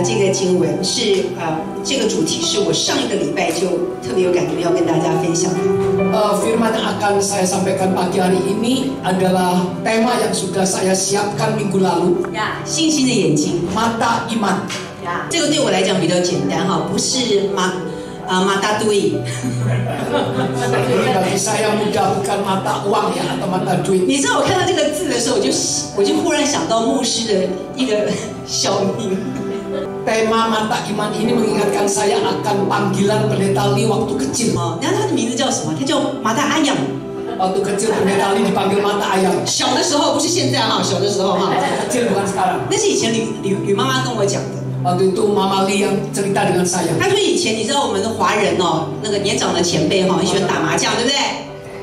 这个经文是这个主题是我上一个礼拜就特别有感觉要跟大家分享的。Firman yang akan saya sampaikan pagi hari ini adalah tema yang sudah saya siapkan minggu lalu. 信心的眼睛 Mata iman. 这个对我来讲比较简单哈，不是mata duit。 Bagi saya mudah bukan mata uang ya atau mata duit. 你知道我看到这个字的时候，我就忽然想到牧师的一个小名。 Tema mata iman ini mengingatkan saya akan panggilan pendeta Li waktu kecil. 然后他的名字叫什么？他叫马大阿养。 Waktu kecil pendeta Li dipanggil mata ayam. 小的时候不是现在哈，小的时候哈。Kecil bukan sekarang. 那是以前吕妈妈跟我讲的。 Waktu itu Mama Li yang cerita dengan saya. 他说以前你知道我们的华人哦，那个年长的前辈哈，很喜欢打麻将，对不对？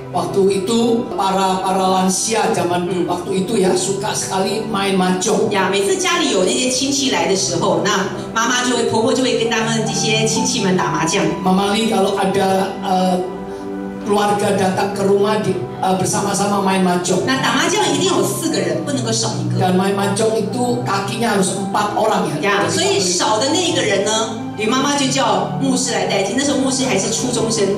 Waktu itu para lansia zaman waktu itu ya suka sekali main mahjong. 呀，每次家里有那些亲戚来的时候，那婆婆就会跟他们这些亲戚们打麻将。 Mama Li kalau ada keluarga datang ke rumah bersama-sama main mahjong. 那打麻将一定有4个人，不能够少一个。 Dan main mahjong itu kakinya harus 4 orang ya. 呀，所以少的那一个人呢，吕妈妈就叫牧师来代替。那时候牧师还是初中生。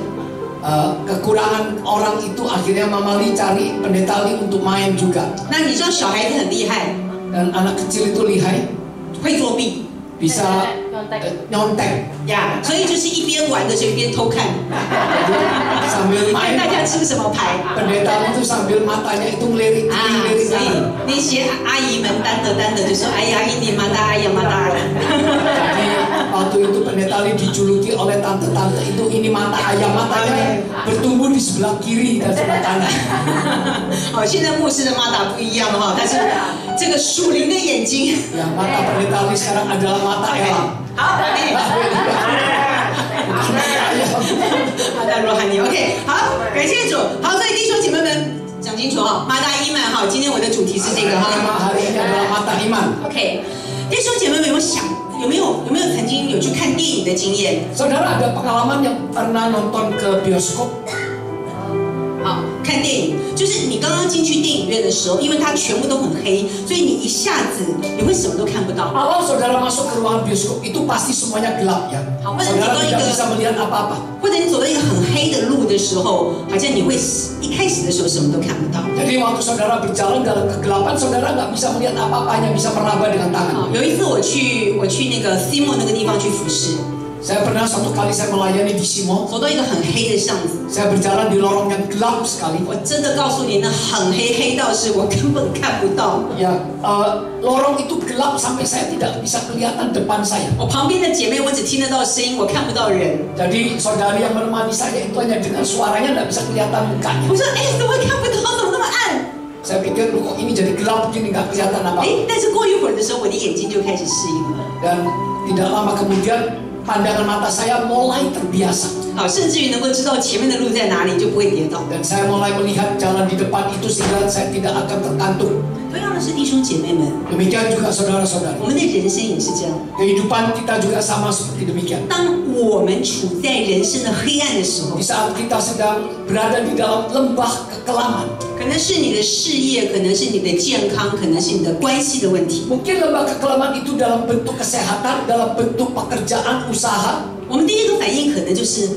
kekurangan orang itu akhirnya Mama Li cari pendeta Li untuk main juga. 那你知道小孩子很厉害， Dan anak kecil itu lihai, 会作弊， bisa nyontek. 呀，所以就是一边玩的时候一边偷看， Sambil 看 main 大家吃什么牌。 pendeta itu sambil matanya itu ngelirik 所以那些阿姨们单的就说：“哎呀，ini mata ayam mata ayam。” Jadi waktu itu pendeta Li dijuluki oleh tante-tante itu ini mata ayam, matanya bertumbuh di sebelah kiri dan sebelah kanan. 好，现在牧师的 mata 不一样了哈，但是这个属灵的眼睛。 Ya, mata pendeta Li sekarang adalah mata elang. 好，OK， 好，感谢主。好，所以弟兄姐妹们讲清楚哈，马大伊曼哈，今天我的主题是这个哈。 Hari ini adalah mata iman. OK， 弟兄姐妹们有没有曾经有去看电影的经验？ Saudara ada pengalaman yang pernah nonton ke bioskop? 好，看电影就是你刚刚进去电影院的时候，因为它全部都很黑，所以你一下子你会什么都看不到。 Awal saudara masuk ke ruangan bioskop itu pasti semuanya gelap ya. Saudara tidak bisa melihat apa-apa. 或者你走到一个很黑的路的时候，好像你会一开始的时候什么都看不到。 Jadi waktu saudara berjalan dalam kegelapan, saudara nggak bisa melihat apa-apa, hanya bisa meraba dengan tangan. 有一次我去那个 Simo 那个地方去服侍。 Saya pernah suatu kali saya melayani di Simo. 走到一个很黑的巷子， Saya berjalan di lorong yang gelap sekali. 我真的告诉你，那很黑到是我根本看不到。 Ya, lorong itu gelap sampai saya tidak bisa kelihatan depan saya. 我旁边的姐妹，我只听得到声音，我看不到人。 Jadi saudari yang menemani saya itu hanya dengan suaranya, tidak bisa kelihatan mukanya. 我说，怎么看不到？怎么那么暗？ Saya pikir, kok ini jadi gelap begini, nggak kelihatan apa. 但是过一会儿的时候，我的眼睛就开始适应了。 Dan tidak lama kemudian pandangan mata saya mulai terbiasa. 好，甚至于能够知道前面的路在哪里，就不会跌倒。 Dan saya mulai melihat jalan di depan itu sehingga saya tidak akan terkantung. 同样的是弟兄姐妹们， Demikian juga saudara-saudari. 我们的人生也是这样。 Kehidupan kita juga sama seperti demikian. 当我们处在人生的黑暗的时候 Di，saat kita sedang berada di dalam lembah kekelaman, 可能是你的事业，可能是你的健康，可能是你的关系的问题。 mungkin lembah kekelaman itu dalam bentuk kesehatan, dalam bentuk pekerjaan, usaha. 我们第一个反应可能就是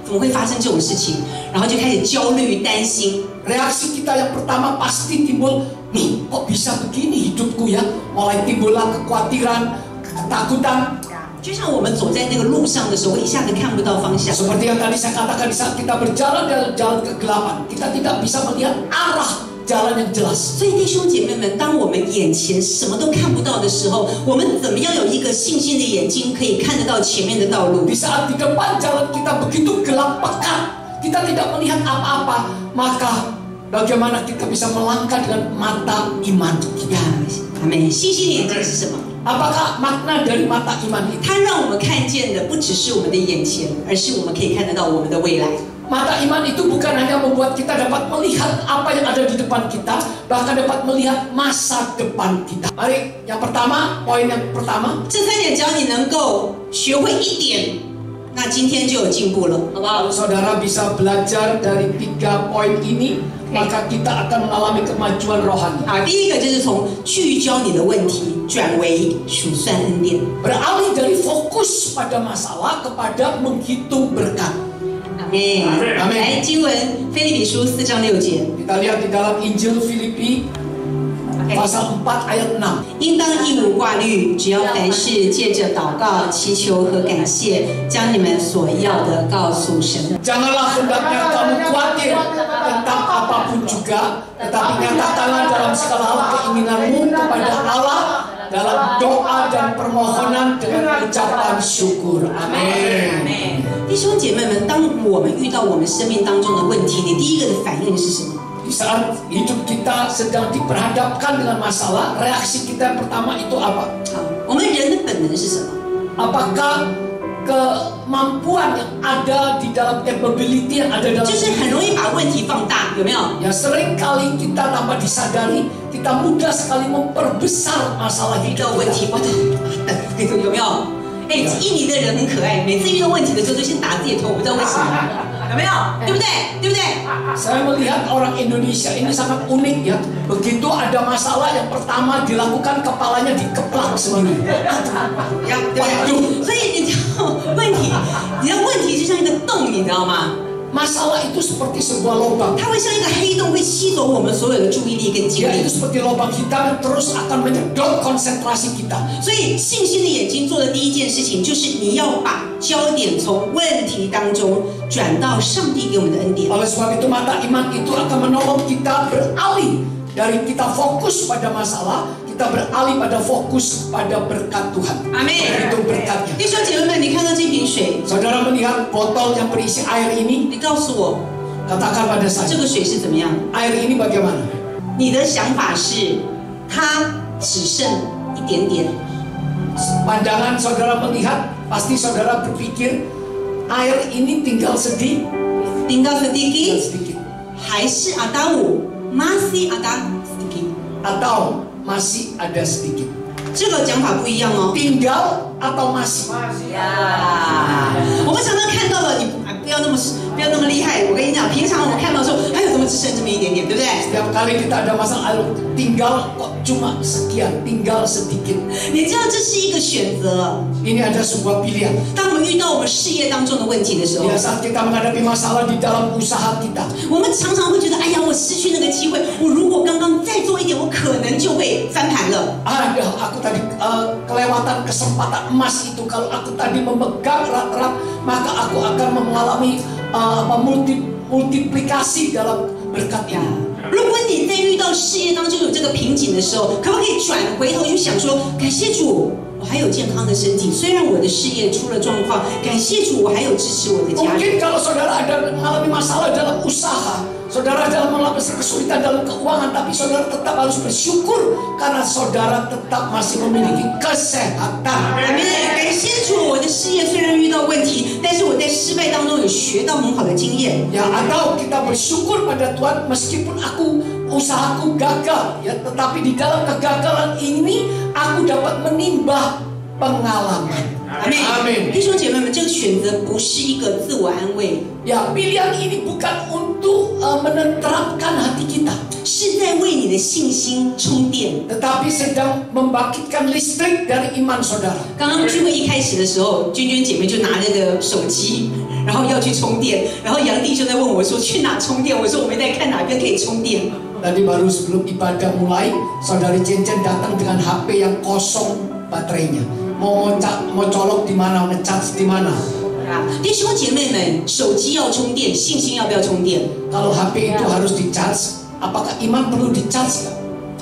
怎么会发生这种事情？然后就开始焦虑、担心。 Reaksi kita yang pertama pasti timbul, nih kok bisa begini hidupku ya? Mulai timbullah kekhawatiran, ketakutan. 就像我们走在那个路上的时候，一下子看不到方向。 Seperti yang tadi saya katakan, di saat kita berjalan dalam jalan kegelapan, kita tidak bisa melihat arah jalan yang jelas. 所以弟兄姐妹们，当我们眼前什么都看不到的时候，我们怎么样有一个信心的眼睛，可以看得到前面的道路？ Di saat di depan jalan kita begitu gelap pekat, kita tidak melihat apa-apa, maka bagaimana kita bisa melangkah dengan mata iman kita? 阿门。信心的眼睛是什么？ Apakah makna dari mata iman itu? 它让我们看见的不只是我们的眼前，而是我们可以看得到我们的未来。 Mata iman itu bukan hanya membuat kita dapat melihat apa yang ada di depan kita, bahkan dapat melihat masa depan kita. Mari, yang pertama, poin yang pertama. 这3点只要你能够学会1点，那今天就有进步了，好不好？ Kalau saudara bisa belajar dari 3 poin ini, maka kita akan mengalami kemajuan rohani. 好，第一个就是从聚焦你的问题转为数算恩典。 Beralih dari fokus pada masalah kepada menghitung berkat. 阿门。 Amin. 来，经文腓立比书4章6节， Kita lihat di dalam Injil Filipi pasal 4 ayat 6. 应当一无挂虑，只要凡事借着祷告、祈求和感谢，将你们所要的告诉神。 Janganlah hendaknya kamu khawatir tentang apapun juga, tetapi nyatakanlah dalam segala hal keinginanmu kepada Allah dalam doa dan permohonan dengan ucapan syukur. Amin. 弟兄姐妹们，当我们遇到我们生命当中的问题，你第一个的反应是什么？ Di saat hidup kita sedang diperhadapkan dengan masalah, reaksi kita yang pertama itu apa? 好，我们人的本能是什么？ Apakah kemampuan yang ada di dalam capability yang ada dalam 就是很容易把问题放大，有没有？ ya sering kali kita tanpa disadari kita mudah sekali memperbesar masalah 遇到 hidup 问 kita. 题，我的，有没有？哎，印尼的人很可爱，每次遇到问题的时候就先打自己的头，我不知道为什么，有没有？对不对？对不对？ Saya melihat orang Indonesia ini sangat unik ya. Begitu ada masalah yang pertama dilakukan kepalanya dikeplak sendiri. 要对不对？所以你知道问题，你的问题就像一个洞，你知道吗？ Masalah itu seperti sebuah lubang. 它会像一个黑洞，会吸走我们所有的注意力跟精 Ya 力 itu。seperti lubang hitam yang terus akan menyedot konsentrasi kita. 所以信心的眼睛做的第一件事情，就是你要把焦点从问题当中转到上帝给我们的恩典。 Oleh sebab itu mata iman itu akan menolong kita beralih dari kita fokus pada masalah, kita beralih pada fokus pada berkat Tuhan. 阿妹， Itu berkatnya. 弟兄姐妹们，你看到这瓶水， Saudara melihat botol yang berisi air ini, 你告诉我， katakan pada 这 saya, 个水是怎么样？ air ini bagaimana? 你的想法是，它只剩一点点， Pandangan saudara melihat, pasti saudara berpikir air ini tinggal sedikit, tinggal sedikit， sedikit, 还是ada masih ada sedikit？ atau masih ada sedikit. 这个讲法不一样哦。 Tinggal atau masih? 呀，我们常常看到了，你不要那么厉害。我跟你讲，平常我们看到说，哎呦，怎么只剩这么一点点，对不对？ Setiap kali kita ada masalah, tinggal kok cuma sekian, tinggal sedikit. 你知道这是一个选择。 Ini ada sebuah pilihan. 当我们遇到我们事业当中的问题的时候， Ya, saat kita menghadapi masalah di dalam usaha kita, 我们常常会觉得，哎呀，我失去那个机会，我如果刚刚再做一点，我可能就会翻盘了。 aku tadi kelewatan kesempatan emas itu. Kalau aku tadi memegang erat-erat, maka aku akan mengalami multiplikasi dalam berkat ini. 如果你在遇到事业当中有这个瓶颈的时候，可不可以转回头去想说，感谢主，我还有健康的身体，虽然我的事业出了状况，感谢主，我还有支持我的家人。 Mungkin kalau saudara ada mengalami masalah dalam usaha, saudara dalam mengalami kesulitan dalam keuangan, tapi saudara tetap harus bersyukur karena saudara tetap masih memiliki kesehatan. 阿门！感谢主，我的事业虽然遇到问题，但是我在失败当中有学到很好的经验。 Ya, atau kita bersyukur pada Tuhan meskipun usahaku gagal, ya, tetapi di dalam kegagalan ini aku dapat menimba pengalaman. 阿门！ Amin. 弟兄姐妹们，这个选择不是一个自我安慰， Ya, pilihan ini bukan untuk menenteramkan hati kita, 是在为你的信心充电。 tetapi sedang membangkitkan listrik dari iman saudara. 刚刚聚会一开始的时候，娟娟姐妹就拿那个手机，然后要去充电，然后杨弟兄在问我说去哪充电，我说我们在看哪边可以充电。 Tadi baru sebelum ibadah mulai, saudari Cen-Cen datang dengan HP yang kosong baterainya. Mau colok di mana, ngecas di mana. 弟兄姐妹们，手机要充电，信心要不要充电？ Kalau HP itu harus di-charge, apakah iman perlu di-charge?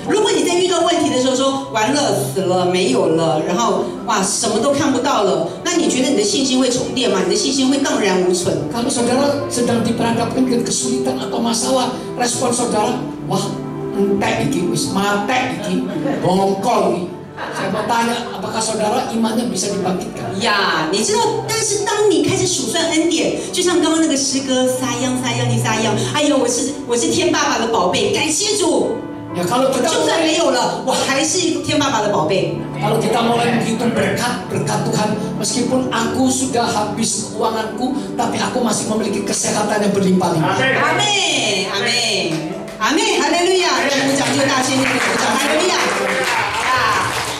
如果你在遇到问题的时候说完了、死了、没有了，然后哇什么都看不到了，那你觉得你的信心会充电吗？你的信心会荡然无存。 Kalau saudara sedang diperhadapkan dengan kesulitan atau masalah, respon saudara, wah, entek iki, wis mate iki, bongkol iki. Saya mau tanya, apakah saudara imannya bisa dibangkitkan? 呀，你知道，但是当你开始数算恩典，就像刚刚那个诗歌，撒样撒样你撒样，哎呦，我是天爸爸的宝贝，感谢主。 Ya kalau kita 就算没有了，我还是天爸爸的宝贝。Kalau kita mulai menghitung berkat Tuhan, meskipun aku sudah habis keuanganku, tapi aku masih memiliki kesehatan yang berlimpah-limpah. Amin, amin, amin， 哈利路亚！让我们讲就大声一点，鼓掌，哈利路亚！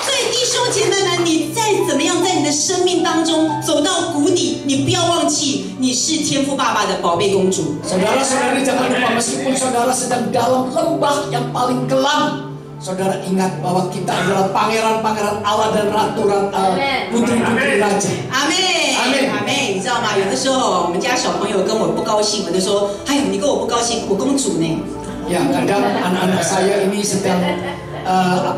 所以弟兄姐妹们，你再怎么样，在你的生命当中走到谷底，你不要忘记，你是天父爸爸的宝贝公主。Saudara-saudari jangan lupa, meskipun saudara sedang dalam lembah yang paling kelam, saudara ingat bahwa kita adalah pangeran-pangeran Allah dan ratu-ratu, putri-putri raja. Amin, amin。你知道吗？有的时候我们家小朋友跟我不高兴，我就说：“哎呦，你跟我不高兴，我公主呢。” Ya, kadang anak-anak saya ini sedang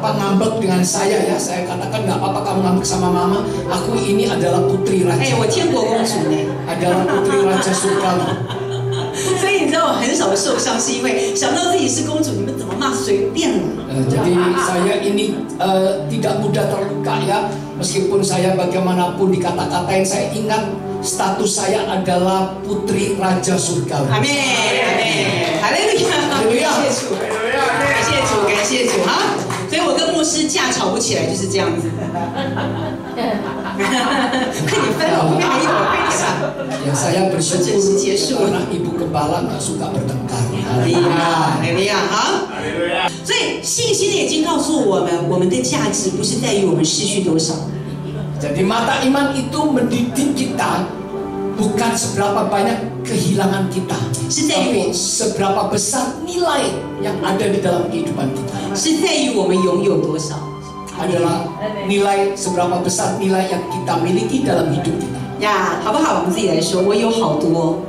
ngambek dengan saya ya. Saya katakan nggak apa-apa kamu ngambek sama mama. Aku ini adalah putri raja. 哎，我天国公主呢？Adalah putri raja surgawi. 所以你知道我很少受伤，是因为想到自己是公主，你们怎么骂随便了。Jadi saya ini tidak mudah terluka ya. Meskipun saya bagaimanapun dikata-katain, saya ingat status saya adalah putri raja surgawi. Amin, amin， 哈利路亚，感谢主，感谢主，感谢主哈。所以我跟牧师架吵不起来，就是这样子。快点分了，后面还有，快点上。Ya, saya bersyukur karena ibu gembala nggak suka bertengkar. 哈利路亚，哈。所以信心的眼睛告诉我们，我们的价值不是在于我们失去多少。Jadi mata iman itu mendidik kita bukan seberapa banyak kehilangan kita, tapi seberapa besar nilai yang ada di dalam kehidupan kita. 是在于我们拥有多少。Adalah nilai seberapa besar nilai yang kita miliki dalam hidup kita. 呀，好不好？我们自己来说，我有好多。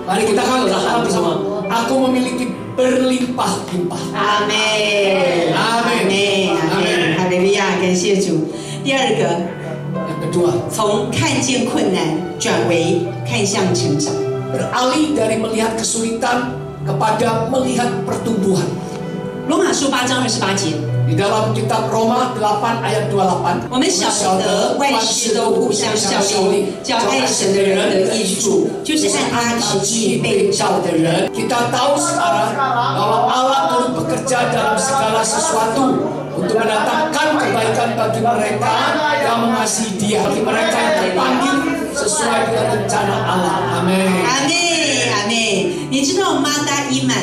Mari kita katakan bersama, aku memiliki berlimpah-limpah. Amin, amin, amin， 哈利路亚，感谢主。第二个。Yang kedua, 从看见困难转为看向成长， beralih dari melihat kesulitan kepada melihat pertumbuhan. 罗马书8章28节， Di dalam kitab Roma 8 ayat 28, 我们晓得万事都互相效力，叫爱神的人得益处，就是按他旨意被召的人。 Kita tahu sekarang bahwa Allah turut bekerja dalam segala sesuatu untuk mendatangkan kebaikan bagi mereka yang mengasihi Dia, bagi mereka yang terpanggil sesuai dengan rencana Allah. Amin. Amin, amin。你知道马达伊曼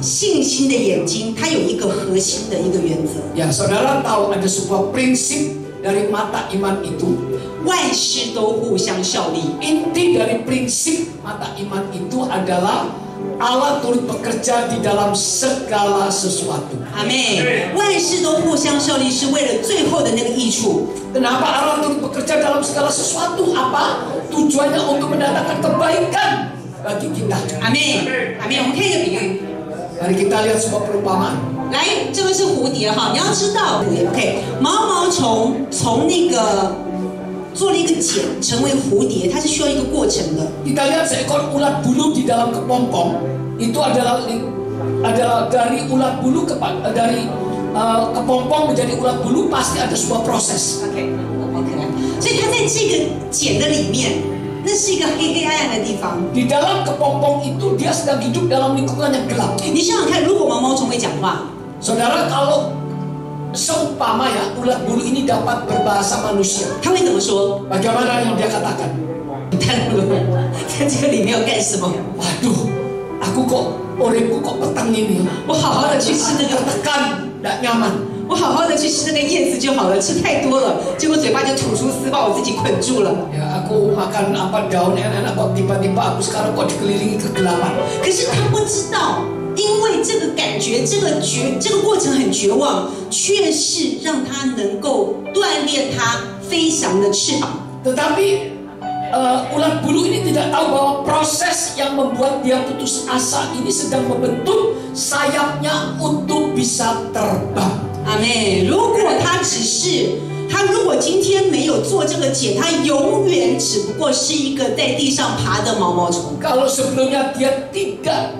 信心的眼睛，它有一个核心的一个原则。 Ya, saudara tahu ada sebuah prinsip dari mata iman itu. 万事都互相效力。 Inti dari prinsip mata iman itu adalah Allah turut bekerja di dalam segala sesuatu. Amin。万事都互相效力，是为了最后的那个益处。 Kenapa Allah turut bekerja dalam segala sesuatu? Apa? Tujuannya untuk mendatangkan kebaikan bagi kita. Amin， amin。我们看一个比喻。 Mari kita lihat sebuah perumpamaan. 来，这个是蝴蝶哈，你要知道 ，OK， 毛毛虫从那个做了一个茧成为蝴蝶，它是需要一个过程的。 Kita lihat seekor ulat bulu di dalam kepompong. Itu adalah dari ulat bulu dari kepompong menjadi ulat bulu pasti ada sebuah proses. OK， 所以它在这个茧的里面，那是一个黑暗的地方。 Di dalam kepompong itu dia sedang hidup dalam lingkungan yang gelap. 你想想看，如果毛毛虫会讲话， Saudara, kalau seumpama ya ulat bulu ini dapat berbahasa manusia, 它会怎么说？ bagaimana yang dia katakan? 在这个里面要干什么？ Waduh, aku kok uripku kok peteng ini. 我好好的去吃那个， Tertekan, tidak nyaman. 我好好的去吃那个叶子就好了，吃太多了，结果嘴巴就吐出丝，把我自己捆住了。 Ya, aku makan apa daun enak-enak kok tiba-tiba aku sekarang kok dikelilingi kegelapan. 可是他不知道，因为这个感觉，这个过程很绝望，却是让他能够锻炼他飞翔的翅膀。 Tetapi ulat bulu ini tidak tahu bahwa proses yang membuat dia putus asa ini sedang membentuk sayapnya untuk bisa terbang. 阿妹，如果他如果今天没有做这个茧，他永远只不过是一个在地上爬的毛毛虫。 Kalau sebelumnya dia tidak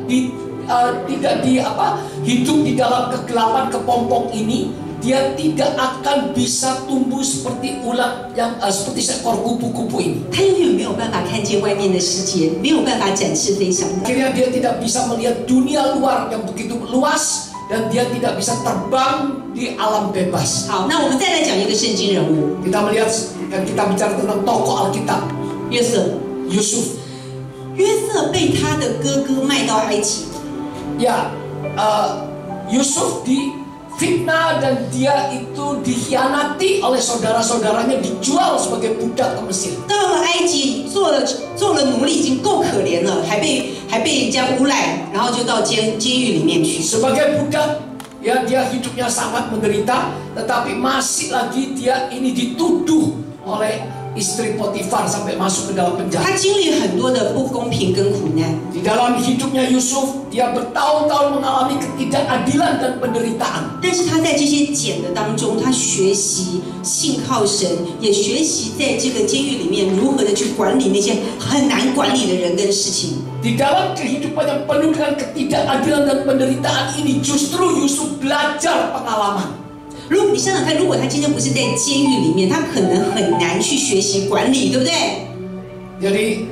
hidup di dalam kegelapan kepompong ini, dia tidak akan bisa tumbuh seperti ulat yang seperti seekor kupu-kupu ini. 他永远没有办法看见外面的世界，没有办法展翅飞翔的。 Akhirnya dia tidak bisa melihat dunia luar yang begitu luas dan dia tidak bisa terbang di alam bebas. 好，那我们再来讲一个圣经人物 Kita melihat, kita bicara tentang tokoh Alkitab, 约瑟。 Yusuf. 约瑟被他的哥哥卖到埃及， Ya, Yusuf difitnah dan dia itu dikhianati oleh saudara-saudaranya, dijual sebagai budak ke Mesir. 到了埃及做了奴隶，已经够可怜了，还被人家诬赖，然后就到监狱里面去。 Sebagai budak, ya dia hidupnya sangat menderita, tetapi masih lagi dia ini dituduh oleh istri Potifar sampai masuk ke dalam penjara. 他经历很多的不公平跟苦难， Di dalam hidupnya Yusuf, dia bertahun-tahun mengalami ketidakadilan dan penderitaan. 但是他在这些茧的当中，他学习信靠神，也学习在这个监狱里面如何的去管理那些很难管理的人跟事情。 Di dalam kehidupan yang penuh dengan ketidakadilan dan penderitaan ini, justru Yusuf belajar pengalaman. 如果你想想看，如果他今天不是在监狱里面，他可能很难去学习管理，对不对？ Jadi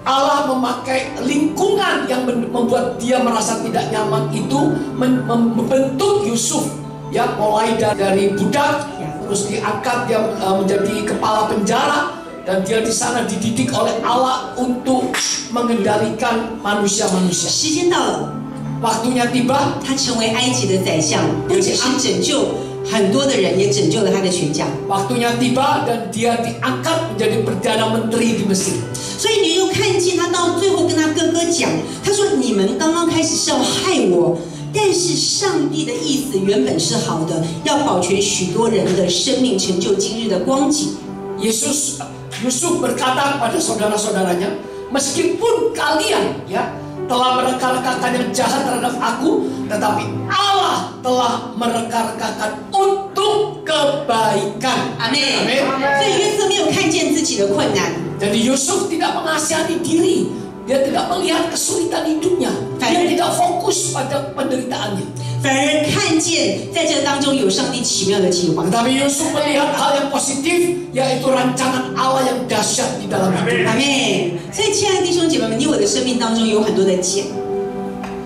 Allah memakai lingkungan yang membuat dia merasa tidak nyaman itu membentuk Yusuf, ya, mulai dari budak, terus diangkat dia menjadi kepala penjara, dan dia di sana dididik oleh Allah untuk mengendalikan manusia-manusia. 时间到了， Waktunya tiba, 他成为埃及的宰相，不只是拯救很多的人，也拯救了他的全家。 waktunya tiba dan dia diangkat menjadi perdana menteri di Mesir. 所以你就看见他到最后跟他哥哥讲，他说：“你们刚刚开始是要害我，但是上帝的意思原本是好的，要保全许多人的生命，成就今日的光景。” Yusuf berkata kepada saudara-saudaranya, meskipun kalian, ya, telah mereka-rekakan yang jahat terhadap aku, tetapi Allah telah mereka-rekakan untuk kebaikan. Amin. Amin. 所以约瑟没有看见自己的困难， Jadi Yusuf tidak mengasihani diri, dia tidak melihat kesulitan hidupnya, dia tidak fokus pada penderitaannya. 反而看见在这当中有上帝奇妙的计划。 Tetapi Yusuf melihat hal yang positif, yaitu rancangan Allah yang dahsyat di dalam hidupnya. 阿妹，所以亲爱的弟兄姐妹们，你我的生命当中有很多的茧。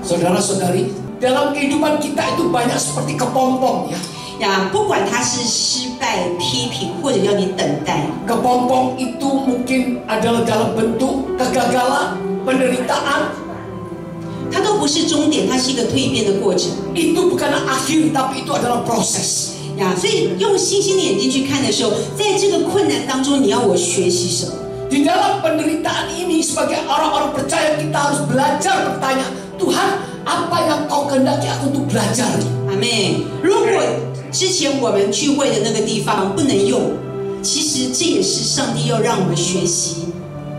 Saudara-saudari, dalam kehidupan kita itu banyak seperti kepompong, ya. 呀，不管他是失败、批评，或者要你等待， Kepompong itu mungkin adalah dalam bentuk kegagalan, penderitaan. 它都不是终点，它是一个蜕变的过程。 Itu bukanlah akhir, tapi itu adalah proses. 呀，所以用星星的眼睛去看的时候，在这个困难当中，你要我学习什么？ Di dalam penderitaan ini, sebagai orang-orang percaya, kita harus belajar bertanya, Tuhan, apa yang kau kehendaki aku untuk belajar? 阿妹，如果之前我们聚会的那个地方不能用，其实这也是上帝要让我们学习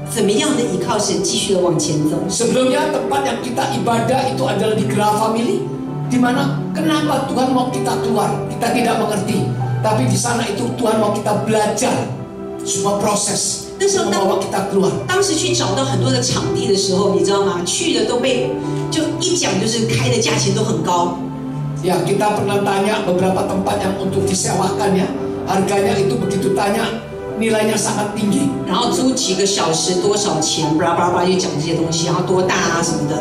怎么样的依靠神，继续的往前走。 Sebelumnya tempat yang kita ibadah itu adalah di Graha Family, di mana kenapa Tuhan mau kita keluar? Kita tidak mengerti. Tapi di sana itu Tuhan mau kita belajar semua proses membawa kita keluar. 当时去找到很多的场地的时候，你知道吗？去的都被就一讲就是开的价钱都很高。 Ya, kita pernah tanya beberapa tempat yang untuk disewakan, ya. Harganya itu begitu tanya, nilainya sangat tinggi. 然后租几个小时多少钱，巴拉巴拉巴拉就讲这些东西，然后多大啊什么的。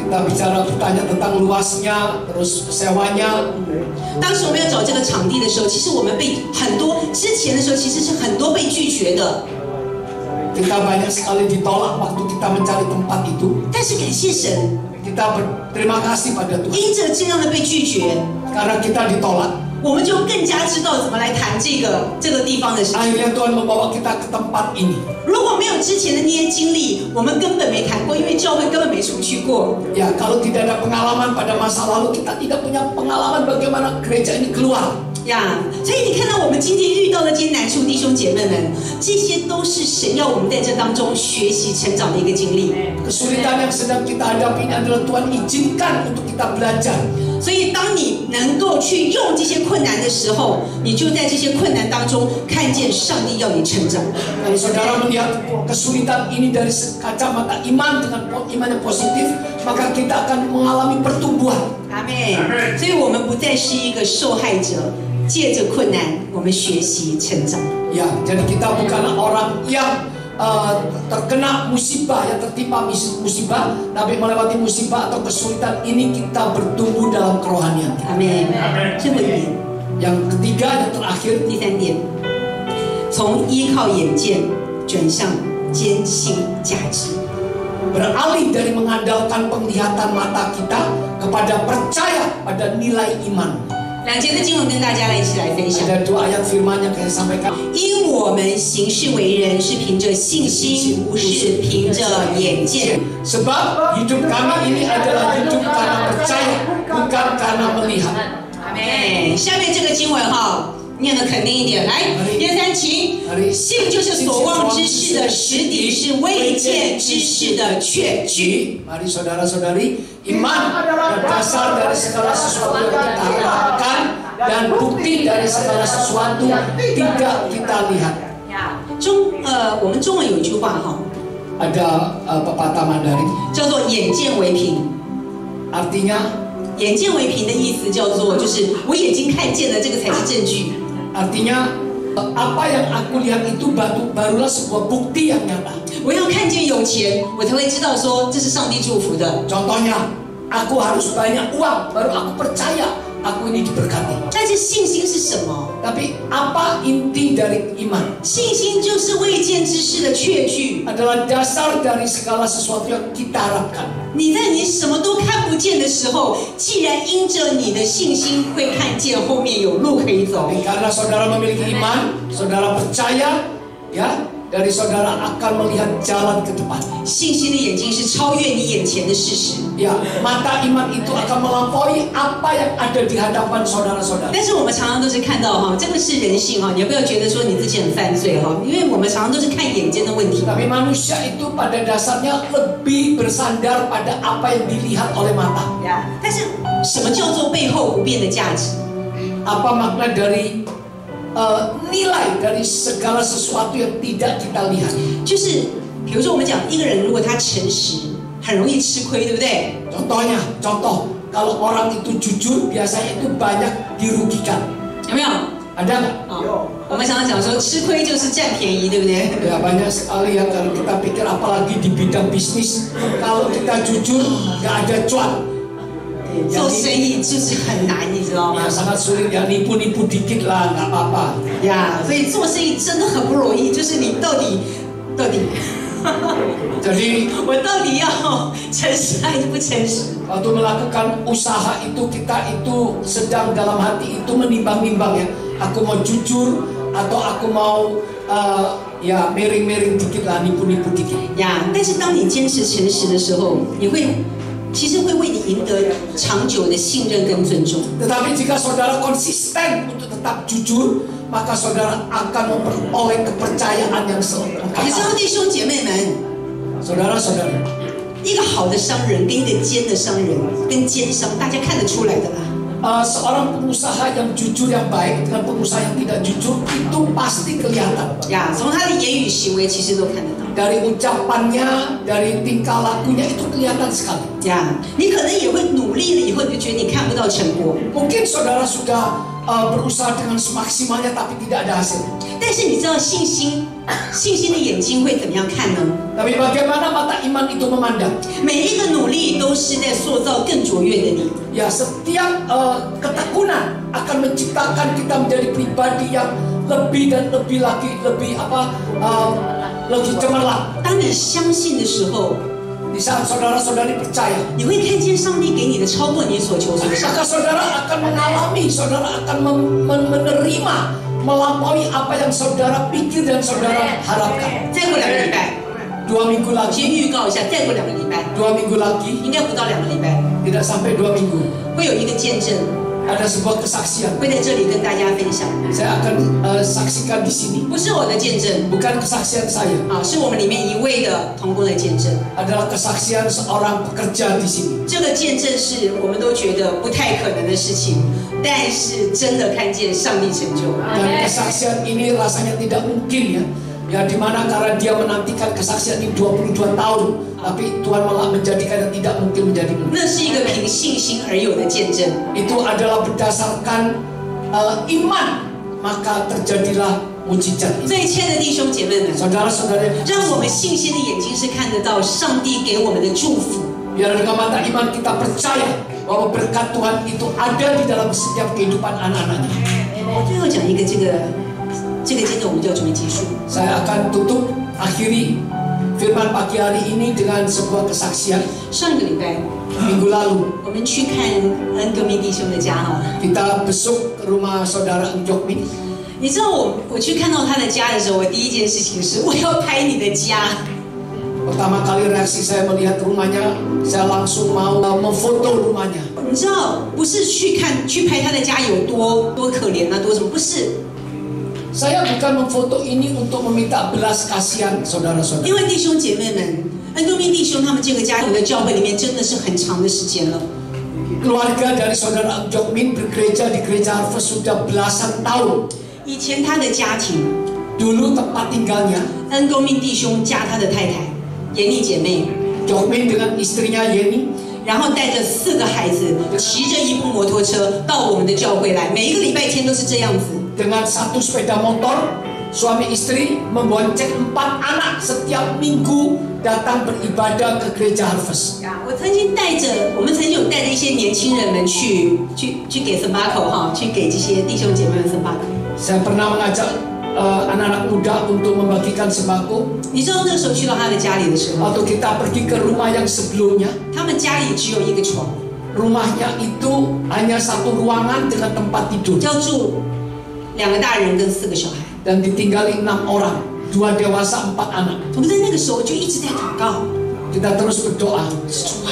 Kita bicara bertanya tentang luasnya, terus sewanya. 当时我们要找这个场地的时候，其实我们被很多之前的时候其实是很多被拒绝的。 Kita banyak sekali ditolak waktu kita mencari tempat itu. 但是感谢神， Kita berterima kasih pada Tuhan 因着这样的被拒绝， karena kita ditolak. 我们就更加知道怎么来谈这个地方的事情。 Akhirnya Tuhan membawa kita ke tempat ini. 如果没有之前的那些经历，我们根本没谈过，因为教会根本没出去过。 Ya, kalau tidak ada pengalaman pada masa lalu, kita tidak punya pengalaman bagaimana gereja ini keluar. 呀，所以你看到我们今天遇到的这些难处，弟兄姐妹们，这些都是神要我们在这当中学习成长的一个经历。 Kesulitan yang sedang kita hadapi ini adalah Tuhan izinkan untuk kita belajar. 所以当你能够去用这些困难的时候，你就在这些困难当中看见上帝要你成长。 Kalau saudara melihat kesulitan ini dari kacamata iman dengan iman yang positif, maka kita akan mengalami pertumbuhan. 阿妹，所以我们不再是一个受害者，借着困难，我们学习成长。 Ya, jadi kita bukanlah orang yang terkena musibah, yang tertimpa musibah, tapi melewati musibah atau kesulitan ini kita bertumbuh dalam kerohanian. 阿妹，最后一点， Yang ketiga, yang terakhir, 第3点，从依靠眼见转向坚信价值。 beralih dari mengandalkan penglihatan mata kita kepada percaya pada nilai iman. 2节的经文跟大家来一起来分享。 Ada 2 ayat firman yang saya sampaikan. 因我们行事为人是凭着信心，不是凭着眼见。 Sebab hidup kami ini adalah hidup karena percaya, bukan karena melihat. 阿门。下面这个经文哈，念得肯定一点，来，1、2、3，请。信就是所望之事的实底，是未见之事的确据。 Mari saudara-saudari, iman adalah dasar dari segala sesuatu yang kita harapkan dan bukti dari segala sesuatu tidak kita lihat. 我们中文有一句话哈， Ada pepatah Mandarin, 叫做眼见为凭。 artinya 眼见为凭的意思叫做，就是我眼睛看见了，这个才是证据。 artinya apa yang aku lihat itu barulah sebuah bukti yang nyata. 我要看见有钱，我才会知道说这是上帝祝福的。 Contohnya, aku harus banyak uang baru aku percaya aku ini diberkati. 但是信心是什么？ Tapi apa inti dari iman? 信心就是未见之事的确据。 Adalah dasar dari segala sesuatu yang kita harapkan. 你在你什么都看不见的时候，既然因着你的信心会看见后面有路可以走。 Karena saudara memiliki iman, saudara percaya, ya, dari saudara akan melihat jalan ke depan. 信心的眼睛是超越你眼前的事实。 Ya, mata iman itu akan melampaui apa yang ada di hadapan saudara-saudara. 但是我们常常都是看到哈，这个是人性哈，你不要觉得说你自己很犯罪哈，因为我们常常都是看眼睛的问题。 Tapi manusia itu pada dasarnya lebih bersandar pada apa yang dilihat oleh mata. 但是什么叫做背后不变的价值？ Apa makna dari nilai dari segala sesuatu yang tidak kita lihat? 就是比如说我们讲一个人如果他诚实，很容易吃亏，对不对？ Contoh, kalau orang itu jujur biasanya itu banyak dirugikan. 有没有？ Ada nggak? 我们常常讲说吃亏就是占便宜，对不对？ Ya banyak sekali ya kalau kita pikir apalagi di bidang bisnis, kalau kita jujur nggak ada cuan. 做生意就是很难，你知道吗 Ya？ sangat sulit ya, nipu-nipu dikit lah nggak apa-apa. 呀，所以做生意真的很不容易，就是你到底， Jadi 我到底要诚实还是不诚实？ waktu melakukan usaha itu kita itu sedang dalam hati itu menimbang-nimbang ya. Aku mau jujur atau aku mau ya miring-miring dikit lah, nipu-nipu dikit. 呀，但是当你坚持诚实的时候，其实会为你赢得长久的信任跟尊重。 Tetapi jika saudara konsisten untuk tetap jujur, maka saudara akan memperoleh kepercayaan yang 你知道 selengkap. 弟兄姐妹们， Saudara-saudara, 一个好的商人跟一个奸的商人跟奸商，大家看得出来的啦。 seorang pengusaha yang jujur yang baik dengan pengusaha yang tidak jujur itu pasti kelihatan. 呀，从他的言语行为其实都看得到。 Dari ucapannya, dari tingkah lakunya itu kelihatan sekali. 呀，你可能也会努力了以后，你就觉得你看不到成果。 Mungkin saudara sudah berusaha dengan semaksimalnya tapi tidak ada hasil. 但是你知道信心的眼睛会怎么样看呢？ Tapi bagaimana mata iman itu memandang? 每一个努力都是在塑造更卓越的你。 Ya, setiap ketekunan akan menciptakan kita menjadi pribadi yang lebih dan lebih lagi lebih cemerlang. 当你相信的时候， Di saat saudara-saudari percaya, 你会看见上帝给你的超过你所求所想。 maka saudara akan mengalami, saudara akan menerima, melampaui apa yang saudara pikir dan saudara harapkan. 再过2个礼拜， 2 minggu 我 lagi, 先预告一下，再过2个礼拜， 2 minggu lagi, 应该不到2个礼拜， tidak sampai 2 minggu, 会有一个见证， ada sebuah kesaksian. 会在这里跟大家分享。 Saya akan saksikan di sini. 不是我的见证 Bukan kesaksian saya, 啊，是我们里面一位的同工的见证。 adalah kesaksian seorang pekerja di sini. 这个见证是我们都觉得不太可能的事情，但是真的看见上帝成就。 Dan kesaksian ini rasanya tidak mungkin ya. Ya dimana karena dia menantikan kesaksian ini 22 tahun, tapi Tuhan malah menjadikan yang tidak mungkin menjadi mungkin. 那是一个凭信心而有的见证。 Itu adalah berdasarkan iman, maka terjadilah mujizat ini. 所以，亲爱的弟兄姐妹们， Saudara-saudara, 让我们信心的眼睛是看得到上帝给我们的祝福。 biar dengan mata iman kita percaya bahwa berkat Tuhan itu ada di dalam setiap kehidupan anak-anaknya. 我最后讲一个这个今天我们就要准备结束。 Saya akan tutup akhiri firman pagi hari ini dengan sebuah kesaksian. 上一个礼拜 Minggu lalu 我们去看恩格密弟兄的家哈， kita besuk ke rumah saudara Jok Min. 你知道我去看到他的家的时候，我第一件事情是我要拍你的家。 Pertama kali reaksi saya melihat rumahnya, saya langsung mau memfoto rumahnya. 你知道不是去拍他的家有多可怜啊，多什么？不是， Saya bukan memfoto ini untuk meminta belas kasihan 因 saudara-saudara. 为弟兄姐妹们，恩多密弟兄他们这个家，我们的教会里面真的是很长的时间了。 Keluarga dari saudara Jok Min bergereja di gereja Harvest sudah belasan tahun. 以前他的家庭， Dulu tempat tinggalnya 恩多密弟兄加他的太太严丽姐妹， Jok Min dengan istrinya Yeni. 然后带着4个孩子，骑着一部摩托车到我们的教会来，每一个礼拜天都是这样子。 Dengan 1 sepeda motor, suami istri membonceng 4 anak setiap minggu datang beribadah ke gereja Harvest. 我们曾经有带着一些年轻人们去给 Sembako 哈，去给这些弟兄姐妹们 Sembako。 Saya pernah mengajak anak-anak muda untuk membagikan sembako. 你知道那个时候去到他的家里的时候， Atau kita pergi ke rumah yang sebelumnya. 他们家里只有一个床， Rumahnya itu hanya 1 ruangan dengan tempat tidur. 要住2个大人跟4个小孩。 Dan ditinggali 6 orang, 2 dewasa 4 anak. 我们在那个时候就一直在祷告， Kita terus berdoa, 主啊，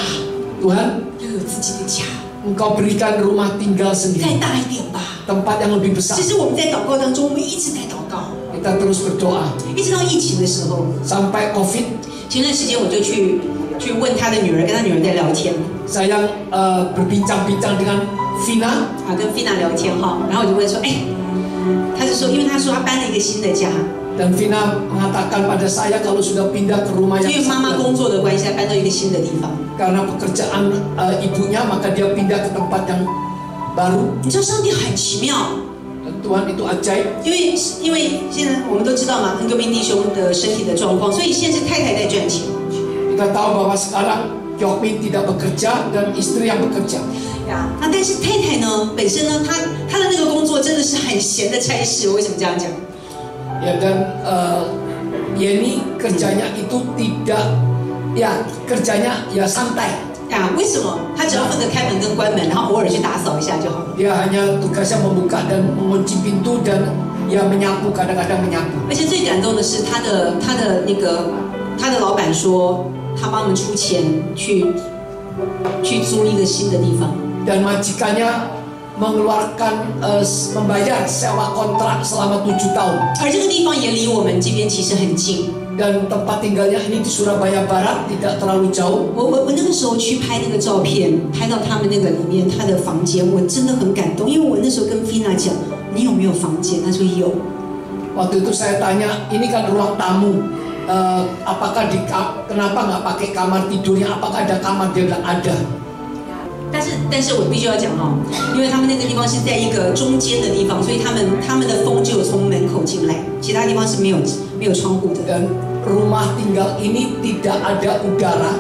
Tuhan, 要有自己的家， Engkau berikan rumah tinggal 再 sendiri, 大一点吧。 tempat yang lebih besar. 其实我们在祷告当中，我们一直在祷告， Kita terus berdoa 一直到疫情的时候。 sampai COVID. 前段时间我就去问他的女儿，跟他女儿在聊天。 Saya berbincang-bincang dengan Vina. 跟 Vina 聊天哈，然后我就问说，他就说，因为他说他搬了一个新的家， Dan Vina mengatakan pada saya kalau sudah pindah ke rumah 因为 yang 妈妈 satu, 工作的关系，他搬到一个新的地方。 karena pekerjaan ibunya maka dia pindah ke tempat yang baru. 你知道上帝很奇妙， Dan Tuhan itu ajaib. 因为现在我们都知道嘛，恩格明弟兄的身体的状况，所以现在是太太在赚钱。 Kita tahu bahwa sekarang Jok Min tidak bekerja dan istri yang bekerja. 呀，那但是太太呢，本身呢，她的那个工作真的是很闲的差事。为什么这样讲？ Ya dan Yeni kerjanya itu tidak, ya kerjanya ya santai. 呀，为什么？她只要负责开门跟关门，然后偶尔去打扫一下就好了。 Dia hanya tugasnya membuka dan mengunci pintu dan ya menyapu, kadang-kadang menyapu. 而且最感动的是，她的老板说，他帮我们出钱去租一个新的地方。 Dan majikannya mengeluarkan membayar sewa kontrak selama 7 tahun. 而这个地方也离我们这边其实很近。 Dan tempat tinggalnya ini di Surabaya Barat, tidak terlalu jauh. 我那个时候去拍那个照片，拍到他们那个里面他的房间，我真的很感动，因为我那时候跟 Vina 讲，你有没有房间？他说有。 Waktu itu saya tanya, ini kan ruang tamu, apakah kenapa nggak pakai kamar tidurnya? Apakah ada kamar? Dia bilang ada. 但是我必须要讲哈，因为他们那个地方是在一个中间的地方，所以他们的风只有从门口进来，其他地方是没有窗户的。 Dan rumah tinggal ini tidak ada udara.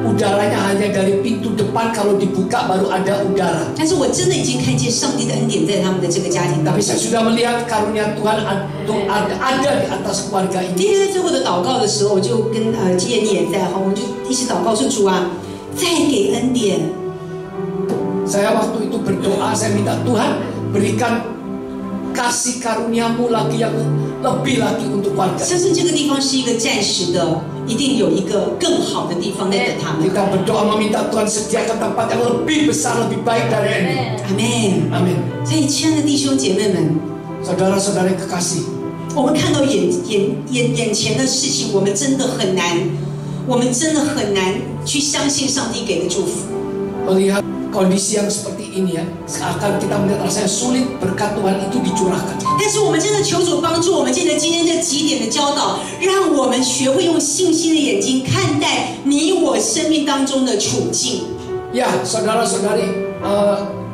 Udaranya hanya dari pintu depan, kalau dibuka baru ada udara. 但是我真的已经看见上帝的恩典在他们的这个家庭当 Tapi 中。 saya sudah melihat karunia Tuhan ada di atas keluarga 今 ini. 天在最后的祷告的时候，我就跟基业你也在哈，我们就一起祷告说主啊，再给恩典。 Saya waktu itu berdoa, saya minta Tuhan berikan kasih karuniamu lagi yang lebih lagi untuk keluarga. 相信这个地方是一个暂时的，一定有一个更好的地方在等他们。 Kita berdoa meminta Tuhan sediakan tempat yang lebih besar, lebih baik dari ini. 阿门。 Amin. 所以，亲爱的弟兄姐妹们， Saudara-saudara yang kekasih, 我们看到眼前的事情，我们真的很难去相信上帝给的祝福。 melihat kondisi yang seperti ini ya, seakan kita melihat rasanya sulit, berkat Tuhan itu dicurahkan. 但是我们真的求主帮助我们，借着今天这几点的教导，让我们学会用信心的眼睛看待你我生命当中的处境。 Ya, saudara-saudari,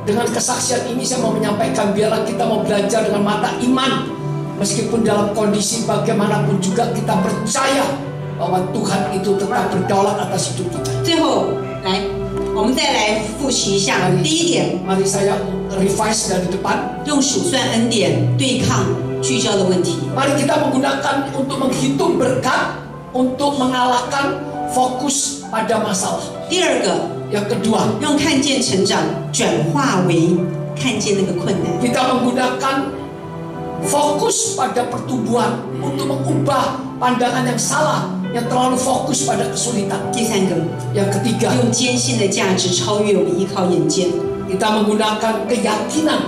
dengan kesaksian ini saya mau menyampaikan, biarlah kita mau belajar dengan mata iman, meskipun dalam kondisi bagaimanapun juga kita percaya bahwa Tuhan itu tetap berdaulat atas hidup kita. 最后，来，我我们再来复习一下。第一点， Mari saya revise dari depan. 用数算恩典对抗聚焦的问题。 Mari kita menggunakan untuk menghitung berkat untuk mengalahkan fokus pada masalah. 第二个， Yang kedua, 用看见成长转化为看见那个困难。 kita menggunakan fokus pada pertumbuhan untuk mengubah pandangan yang salah yang terlalu fokus pada kesulitan. 第三个， Yang ketiga, 用坚信的价值超越我们依靠眼见。 kita menggunakan keyakinan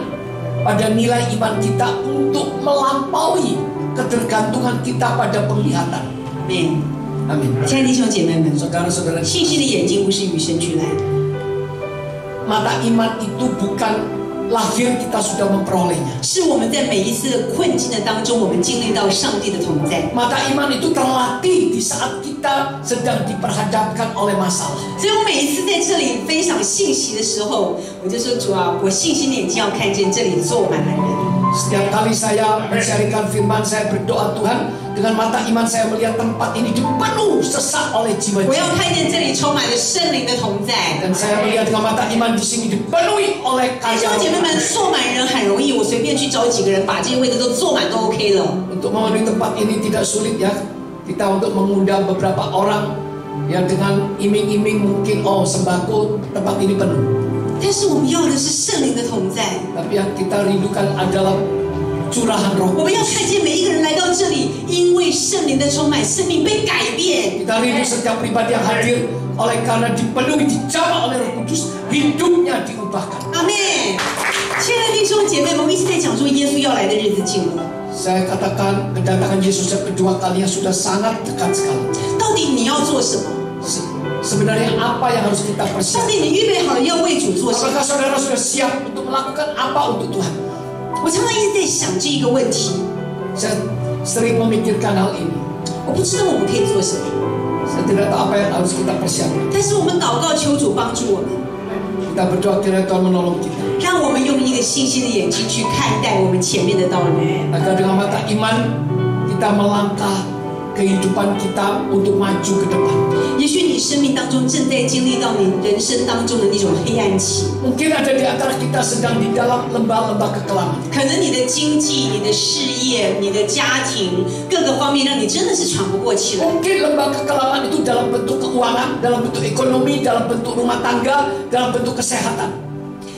pada nilai iman kita untuk melampaui ketergantungan kita pada penglihatan. Amin。 Amin. 亲爱的弟兄姐妹们， Saudara-saudara, 信心的眼睛不是与生俱来的， mata iman itu bukan lahir kita sudah memperolehnya. 是我们在每一次的困境的当中，我们经历到上帝的同在。 Mata iman itu terlatih di saat kita sedang diperhadapkan oleh masalah. 所以我每一次在这里分享信息的时候，我就说主啊，我信心的眼睛要看见这里坐满了人。 Setiap kali saya mensyariatkan firman, saya berdoa Tuhan, dengan mata iman saya melihat tempat ini dipenuh sesak oleh 我 jiwa-jiwa. 要看见这里充满了圣灵的同在。 Dan saya melihat dengan mata iman di sini dipenuhi oleh 弟兄姐妹们， karya. 坐满人很容易，我随便去找几个人，把这些位置都坐满都 OK 了。 Untuk memenuhi tempat ini tidak sulit ya. Kita untuk mengundang beberapa orang yang dengan iming-iming mungkin sembako tempat ini penuh. 但是我们要的是圣灵的同在， Tapi yang kita rindukan adalah curahan roh 我们要 Kudus. 看见每一个人来到这里，因为圣灵的充满，生命被改变。 Kita rindu setiap pribadi yang hadir oleh karena dipenuhi dijamah oleh Roh Kudus, hidupnya diubahkan. 阿妹，亲爱的弟兄姐妹们，我们一直在讲说耶稣要来的日子近了。 Saya katakan kedatangan Yesus yang kedua kalinya sudah sangat dekat sekali. 到底你要做什么？ Sebenarnya apa yang harus kita 到 persiapkan? 底你预备好了要为主做什么？ Apakah saudara sudah siap untuk melakukan apa untuk Tuhan? 我常常一直在想这一个问题， Saya sering memikirkan hal ini. 我不知道我们可以做什么， Saya tidak tahu apa yang harus kita persiapkan. 但是我们祷告求主帮助我们， Kita berdoa kiranya Tuhan menolong kita. 让我们用一个信心的眼睛去看待我们前面的道路。 Agar dengan mata iman kita melangkah kehidupan kita untuk maju ke depan. 也许你生命当中正在经历到你人生当中的那种黑暗期， Mungkin ada di antara kita sedang di dalam lembah-lembah kekelaman. 可能你的经济、你的事业、你的家庭各个方面让你真的是喘不过气来。 Mungkin lembah kekelaman itu dalam bentuk keuangan, dalam bentuk ekonomi, dalam bentuk rumah tangga, dalam bentuk kesehatan.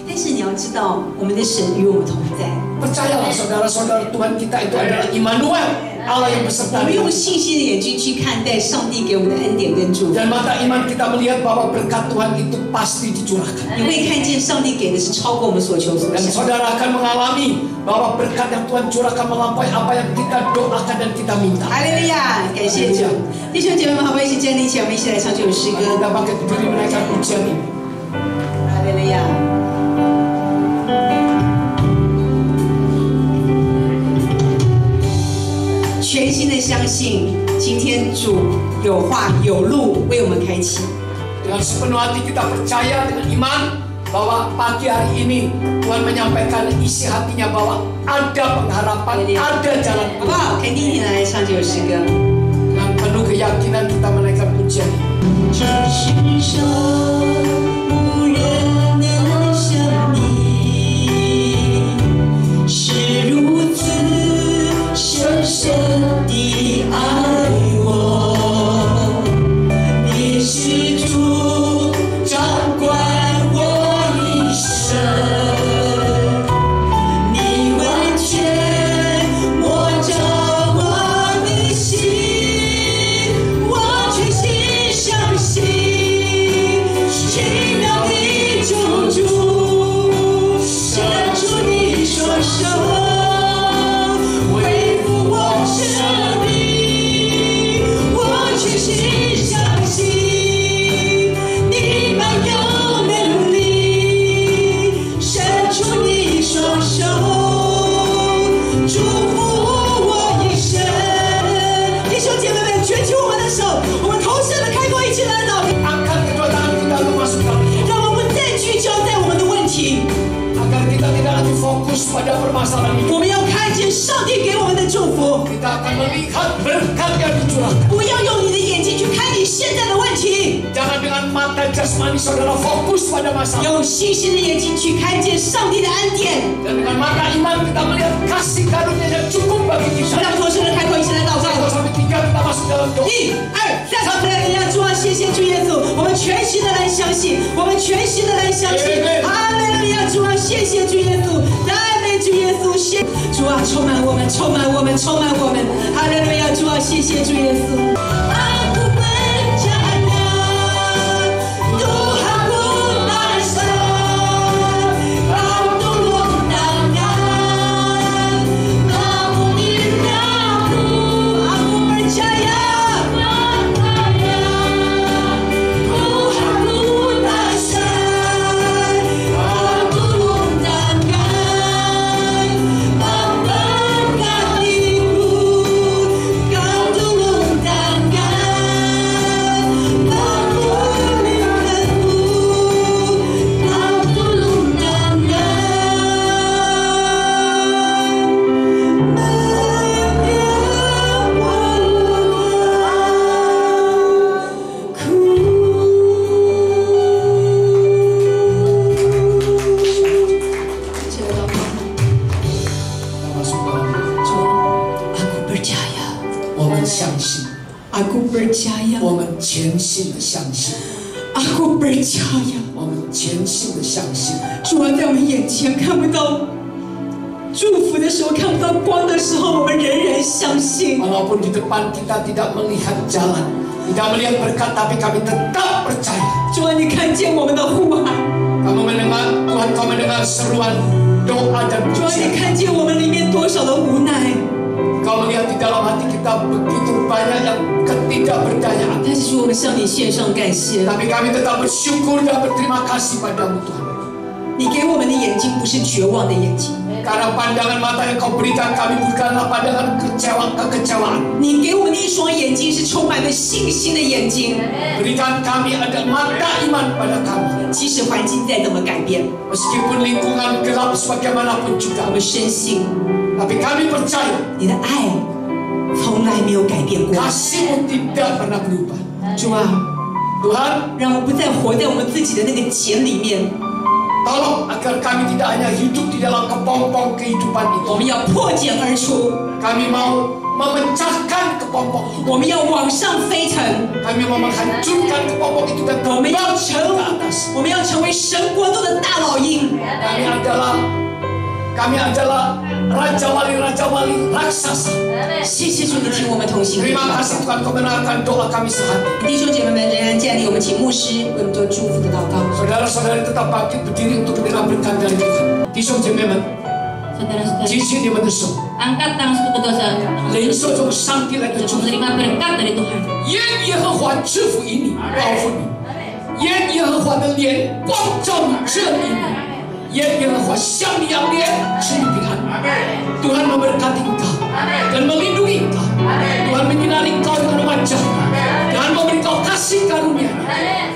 但是你要知道，我们的神与我们同在。 Percayalah saudara-saudara, Tuhan kita itu adalah Immanuel, Allah yang 我 beserta 们 kita. 用信心的眼睛去看待上帝给我们的恩典跟祝福， Dan mata iman kita melihat bahwa berkat Tuhan itu pasti dicurahkan. 你会看见上帝给的是超过我们所求所 Dan 想。 saudara akan mengalami bahwa berkat yang Tuhan curahkan melampaui apa yang kita doakan dan kita minta. 哈利路亚，感谢主！弟兄姐妹们，好不好？一起站立起来，我们一起来唱这首诗 Mari 歌。 kita bangkit berdiri menaikkan pujian ini. 哈利路亚。全心的相信，今天主有话有路为我们开启。 Dengan sepenuh hati kita percaya dengan iman bahwa pagi hari ini Tuhan menyampaikan isi hatinya bahwa ada pengharapan, ada jalan 好不好？肯定你来唱这首诗歌。 Dengan penuh keyakinan kita menaikkan pujian ini. 这世上无人能像你，是如此深深地爱我。你是主掌管我一生，你完全摸着我的心，我全心相信，奇妙的救主，伸出你双手，恢复我生命，我全心相信，你满有能力，伸出你双手，祝福我一生。弟兄姐妹们，举起我们的手，我们同时的开口，一起来祷告， Angkat kedua tangan kita untuk masuk dalam doa. 让我们不再聚焦在我们的问题， Agar kita tidak lagi fokus pada permasalahan ini. 我们要看见上帝给我们的祝福。 Kita akan melihat berkat yang dicurahkan. 不要用你的眼睛去看你现在的问题， Jangan dengan mata jasmani saudara fokus pada masalah. 用信心的眼睛去看见上帝的恩典。 Dan dengan mata iman kita melihat kasih karunia yang cukup bagi 我 kita. 们让同学们开口一起来祷告。 1, 2, 3kita masuk dalam doa. 1、2、3，好，来，呀，主啊，谢谢主耶稣，我们全心的来相信，我们全心的来相信。哈利路亚，主啊，谢谢主耶稣，赞美主耶稣，谢主啊，充满我们，充满我们，充满我们。哈利路亚，主啊，谢谢主耶稣。 我们全心的相信， Aku percaya， 我们全心的相信。 主啊，在我们眼前看不到祝福的时候，看不到光的时候，我们仍然相信。 Walaupun di depan kita tidak melihat jalan, tidak melihat berkat, tapi kami tetap percaya. 主啊，你看见我们的呼喊， Kamu mendengar Tuhan, kau mendengar seruan doa dan 主啊，你 pujian. 看见我们里面多少的无奈。 Kau melihat di dalam hati kita begitu banyak yang ketidakberdayaan. 但是主，我们向你献上感谢。 Tapi kami tetap bersyukur dan berterima kasih padamu Tuhan. 你给我们的眼睛不是绝望的眼睛， Karena pandangan mata yang kau berikan kami bukanlah pandangan kekecewaan. 你给我们的一双眼睛是充满了信心的眼睛。 Berikan kami ada mata iman pada kami. 即使环境再怎么改变， Meskipun lingkungan gelap sebagaimanapun 我 juga. 们深信 Tapi kami percaya 你的爱从来没有改变过。 kasih-Mu tidak pernah berubah. 主啊， Tuhan, 让我们不再活在我们自己的那个茧里面， tolong agar kami tidak hanya hidup di dalam kepompong kehidupan 我 itu. 们要破茧而出， Kami mau memecahkan kepompong itu. 我们要往上飞腾， Kami mau menghancurkan kepompong itu dan 我们要 terbang ke atas. 我们要成为神国中的大老鹰。 Kami adalah raja wali raksasa. 谢谢主，你听我们同心。 Terima kasih Tuhan, kau benarkan doa kami sehati. 弟兄姐妹们仍然站立，我们请牧师为我们做祝福的祷告。 Saudara-saudari tetap bangkit berdiri untuk menerima berkat dari Tuhan.弟兄姐妹们， Saudara-saudara, 举起你们的手， angkat tangan sekutu dosa 领受这个上帝来的祝福。 menerima berkat dari Tuhan. 愿耶和华赐福于你，报复你；愿耶和华的脸光照你，遮蔽你；愿耶和华向你扬脸，赐你平安。Tuhan memberkati engkau dan melindungi engkau. Tuhan menyinari engkau dengan wajah-Nya. Tuhan memberi engkau kasih karunia.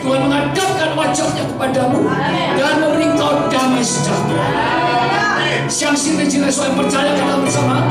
Tuhan menghadapkan wajah-Nya kepadamu dan memberi engkau damai sejahtera. 相信的进来说，percaya kita bersama.